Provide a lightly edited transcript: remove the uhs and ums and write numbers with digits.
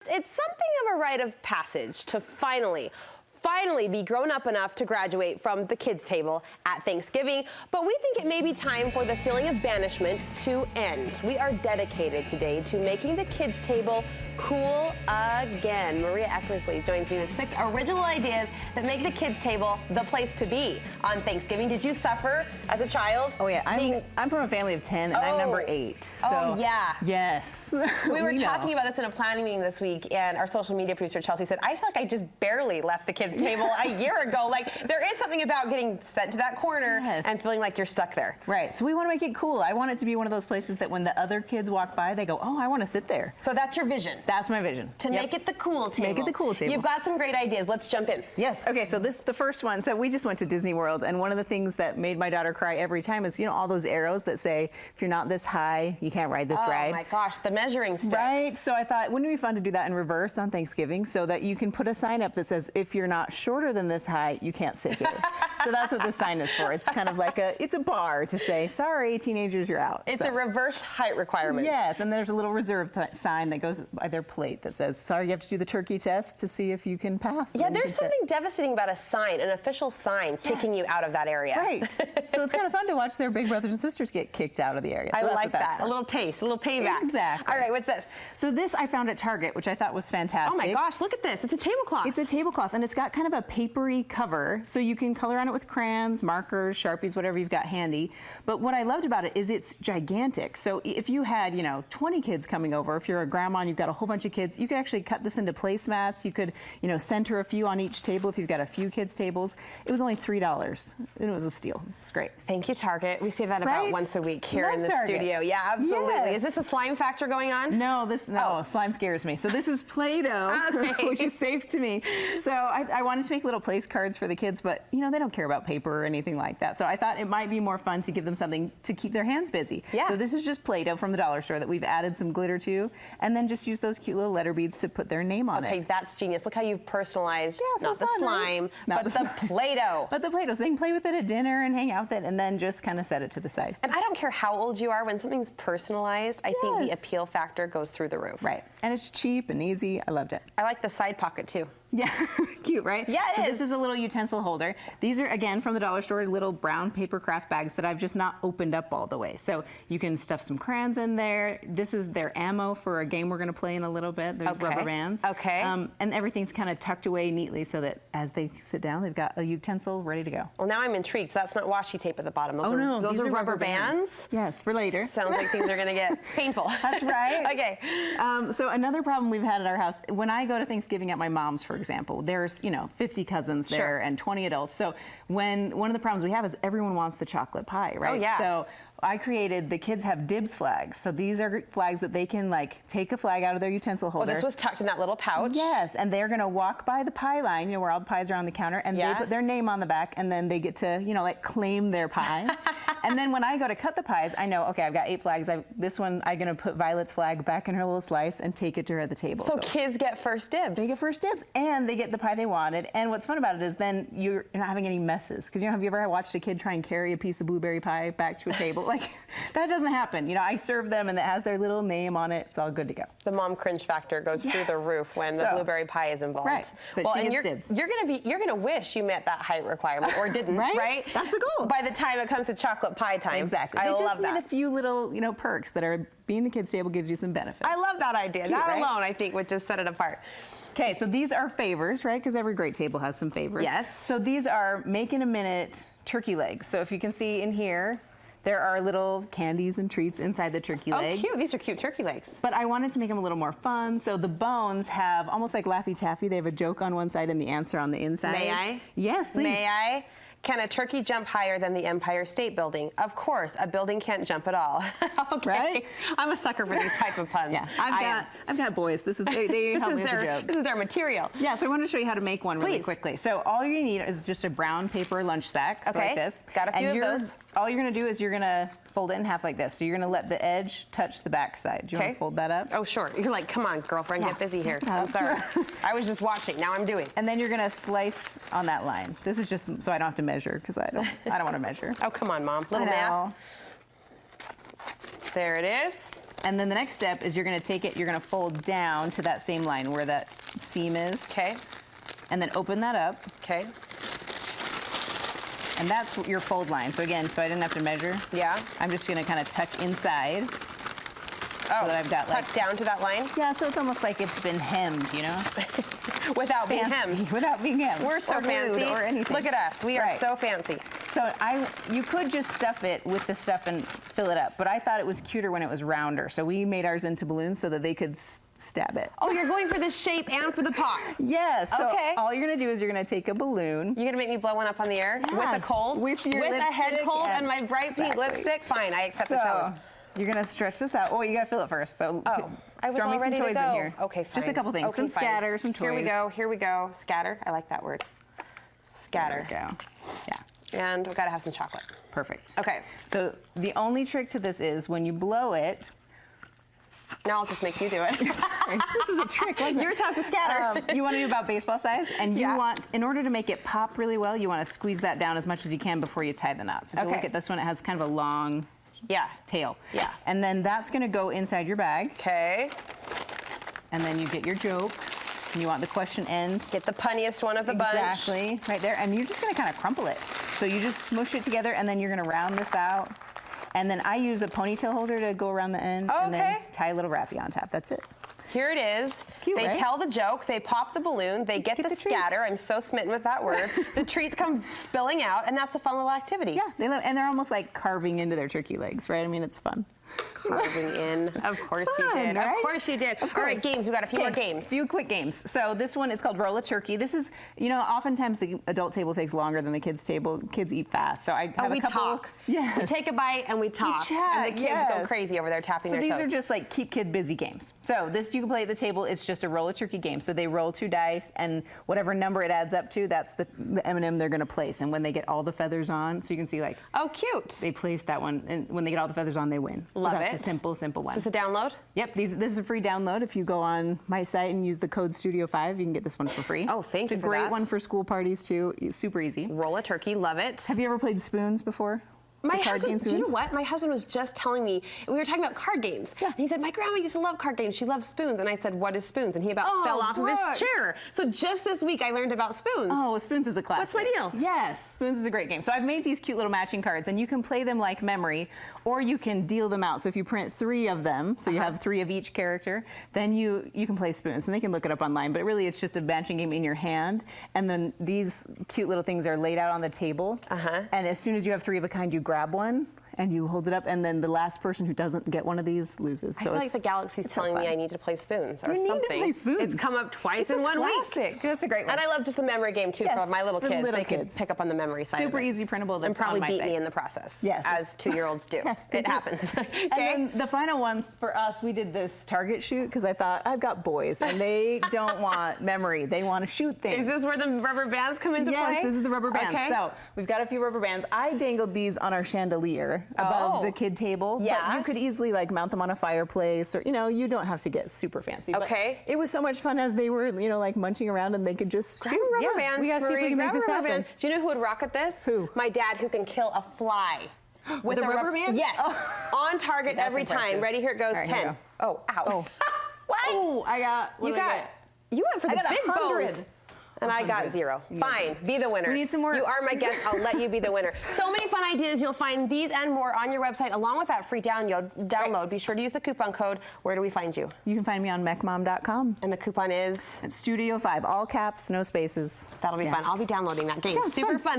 It's something of a rite of passage to finally be grown up enough to graduate from the kids' table at Thanksgiving, but we think it may be time for the feeling of banishment to end. We are dedicated today to making the kids' table cool again. Maria Eckersley joins me with 6 original ideas that make the kids' table the place to be on Thanksgiving. Did you suffer as a child? Oh yeah, I'm from a family of 10 and I'm number 8. So oh yeah. Yes. We were talking about this in a planning meeting this week, and our social media producer Chelsea said, I feel like I just barely left the kids' table a year ago. Like, there is something about getting sent to that corner and feeling like you're stuck there. Right, so we want to make it cool. I want it to be one of those places that when the other kids walk by, they go, oh, I want to sit there. So that's your vision. That's my vision. To make it the cool table. Make it the cool table. You've got some great ideas. Let's jump in. Yes. Okay, so this is the first one. So we just went to Disney World, and one of the things that made my daughter cry every time is, you know, all those arrows that say, if you're not this high, you can't ride this ride. Oh my gosh, the measuring stick. Right. So I thought, wouldn't it be fun to do that in reverse on Thanksgiving so that you can put a sign up that says, if you're not shorter than this high, you can't sit here. So that's what this sign is for. It's kind of like it's a bar to say, sorry, teenagers, you're out. It's a reverse height requirement. Yes, and there's a little reserve sign that goes by their plate that says, sorry, you have to do the turkey test to see if you can pass. Yeah, there's something devastating about a sign, an official sign, kicking you out of that area. Right. So it's kind of fun to watch their big brothers and sisters get kicked out of the area. So I like that. A little taste, a little payback. Exactly. All right, what's this? So this I found at Target, which I thought was fantastic. Oh my gosh, look at this. It's a tablecloth. It's a tablecloth, and it's got kind of a papery cover, so you can color on it with crayons, markers, Sharpies, whatever you've got handy. But what I loved about it is it's gigantic. So if you had, 20 kids coming over, if you're a grandma and you've got a whole bunch of kids, you could actually cut this into placemats. You could, center a few on each table if you've got a few kids' tables. It was only $3, and it was a steal. It's great. Thank you, Target. We say that about once a week here in the studio. Yeah, absolutely. Yes. Is this a slime factor going on? No, slime scares me. So this is Play-Doh, which is safe to me. So I wanted to make little place cards for the kids, but they don't care about paper or anything like that. So I thought it might be more fun to give them something to keep their hands busy. Yeah. So this is just Play-Doh from the dollar store that we've added some glitter to, and then just use those cute little letter beads to put their name on it. Okay, that's genius. Look how you've personalized, not the slime, but the Play-Doh. But the Play-Doh, so they can play with it at dinner and hang out with it, and then just kind of set it to the side. And I don't care how old you are, when something's personalized, I think the appeal factor goes through the roof. Right, and it's cheap and easy. I loved it. I like the side pocket too. Yeah, cute, right? Yeah, it is. This is a little utensil holder. These are, again, from the dollar store, little brown paper craft bags that I've just not opened up all the way. So you can stuff some crayons in there. This is their ammo for a game we're going to play in a little bit. They're rubber bands. Okay. And everything's kind of tucked away neatly so that as they sit down, they've got a utensil ready to go. Well, now I'm intrigued. So that's not washi tape at the bottom. Those are rubber bands? Yes, for later. Sounds like things are going to get painful. That's right. Okay. So another problem we've had at our house, when I go to Thanksgiving at my mom's, for example, there's 50 cousins there and 20 adults. So one of the problems we have is everyone wants the chocolate pie, right? Oh, yeah. So I created, the kids have dibs flags. So these are flags that they can take a flag out of their utensil holder. Oh, this was tucked in that little pouch? Yes, and they're gonna walk by the pie line, where all the pies are on the counter, and they put their name on the back, and then they get to, claim their pie. And then when I go to cut the pies, I know, okay, I've got 8 flags. This one, I'm gonna put Violet's flag back in her little slice and take it to her at the table. So kids get first dibs. They get first dibs, and they get the pie they wanted. And what's fun about it is then you're not having any messes. Because have you ever watched a kid try and carry a piece of blueberry pie back to a table? That doesn't happen. I serve them, and it has their little name on it. It's all good to go. The mom cringe factor goes through the roof when the blueberry pie is involved. Right, but she gets dibs. You're gonna wish you met that height requirement or didn't, right? That's the goal. By the time it comes to chocolate pie time. Exactly. I they love just need a few little, perks that are being the kids' table gives you some benefits. I love that idea. Cute, that alone, I think, would just set it apart. Okay, so these are favors, right? Because every great table has some favors. Yes. So these are make in a minute turkey legs. So if you can see in here, there are little candies and treats inside the turkey leg. Oh, cute. These are cute turkey legs. But I wanted to make them a little more fun. So the bones have, almost like Laffy Taffy, they have a joke on one side and the answer on the inside. May I? Yes, please. May I? Can a turkey jump higher than the Empire State Building? Of course, a building can't jump at all. Okay. Right? I'm a sucker for these type of puns. Yeah, I've got boys. They help me with the jokes. This is their material. Yeah, so I want to show you how to make one really quickly. So all you need is just a brown paper lunch sack, so like this. Got a few of those. All you're going to do is you're going to fold it in half like this. So you're going to let the edge touch the back side. Do you want to fold that up? Oh, sure. You're like, come on, girlfriend, get busy here. I'm sorry. I was just watching. Now I'm doing. And then you're going to slice on that line. This is just so I don't have to measure, because I don't want to measure. Oh, come on, Mom. Little math. There it is. And then the next step is you're gonna take it, you're gonna fold down to that same line where that seam is. Okay. And then open that up. Okay. And that's your fold line. So again, so I didn't have to measure. Yeah. I'm just gonna kind of tuck inside. Oh, so that I've got tucked down to that line? Yeah, so it's almost like it's been hemmed, you know? Without being hemmed. Without being hemmed. We're so fancy. Or anything. Look at us. We are so fancy. So you could just stuff it with the stuff and fill it up, but I thought it was cuter when it was rounder. So we made ours into balloons so that they could stab it. Oh, you're going for the shape and for the pop. Yes. So okay. all you're gonna do is you're gonna take a balloon. You're gonna make me blow one up on the air? Yes. With a cold? With your With lipstick a head cold and my bright pink lipstick? Fine, I accept the challenge. You're gonna stretch this out. Oh, you gotta fill it first. So I was throw all me some ready to toys go. in here. Okay, fine. Just a couple things. Okay, some fine. scatter, some toys. Here we go, here we go. Scatter, I like that word. Scatter. There we go. Yeah. And we've gotta have some chocolate. Perfect. Okay. So the only trick to this is when you blow it. Now I'll just make you do it. This was a trick, wasn't it? Yours has the scatter. You want to do about baseball size, and you want, in order to make it pop really well, you want to squeeze that down as much as you can before you tie the knot. So if you look at this one, it has kind of a long tail. Yeah. And then that's going to go inside your bag. Okay. And then you get your joke. And you want the question end. Get the punniest one of the bunch. Exactly, right there. And you're just going to kind of crumple it. So you just smush it together, and then you're going to round this out. And then I use a ponytail holder to go around the end, and then tie a little raffia on top. That's it. Here it is. Cute, they right? tell the joke, they pop the balloon, they get the scatter. Treats. I'm so smitten with that word. The treats come spilling out, and that's a fun little activity. Yeah, and they're almost like carving into their turkey legs, right? I mean, it's fun. Carving in. Of course you did. Right? Of course you did. All right, games. We've got a few more games. A few quick games. So this one is called Roll a Turkey. This is, you know, oftentimes the adult table takes longer than the kids table. Kids eat fast. So I have we a couple. Talk. Yes. We take a bite and we talk. Chat, and the kids go crazy over there tapping their toes. So these are just like keep kid busy games. So this you can play at the table. It's just a roll a turkey game. So they roll 2 dice, and whatever number it adds up to, that's the M&M they're going to place. And when they get all the feathers on, so you can see like, oh, cute. They place that one, and when they get all the feathers on, they win. Love so that's it. a simple one. Is this a download? Yep, this is a free download. If you go on my site and use the code Studio5, you can get this one for free. Oh, thank you for that. It's a great one for school parties too. It's super easy. Roll a turkey, love it. Have you ever played spoons before? My husband, do you know what? My husband was just telling me, we were talking about card games. Yeah. And he said, my grandma used to love card games. She loves spoons. And I said, what is spoons? And he about fell off of his chair. So just this week, I learned about spoons. Oh, well, spoons is a classic. What's my deal? Yes, spoons is a great game. So I've made these cute little matching cards, and you can play them like memory, or you can deal them out. So if you print 3 of them, so you have 3 of each character, then you can play spoons. And they can look it up online, but really it's just a matching game in your hand. And then these cute little things are laid out on the table. And as soon as you have 3 of a kind, you grab one, and you hold it up, and then the last person who doesn't get one of these loses. So I feel like the galaxy's telling me I need to play spoons or something. You need to play spoons. It's come up twice in 1 week. That's a great one. And I love just the memory game too for my little kids. They can pick up on the memory side. Super easy printable. And probably beat me in the process. Yes. As 2-year-olds do. Yes, it happens. And then the final ones for us, we did this target shoot because I thought I've got boys and they don't want memory. They want to shoot things. Is this where the rubber bands come into play? Yes, this is the rubber bands. Okay. So we've got a few rubber bands. I dangled these on our chandelier above the kid table. Yeah. But you could easily like mount them on a fireplace, or you don't have to get super fancy. Okay. But it was so much fun as they were, like munching around, and they could just grab shoot. a rubber band. We gotta see if we can make this happen. Do you know who would rock at this? Who? My dad, who can kill a fly. With a rubber band? Yes. On target every time. Ready, here it goes. Right, 10. here we Oh, ow. Oh. What? Oh, I got. You went for the big 100. bones. And I got 0. Fine, be the winner. We need some more. You are my guest. I'll let you be the winner. So many fun ideas. You'll find these and more on your website, along with that free download. Right. Be sure to use the coupon code. Where do we find you? You can find me on mecmom.com. And the coupon is? It's Studio5, all caps, no spaces. That'll be fun. I'll be downloading that game. Yeah, Super fun.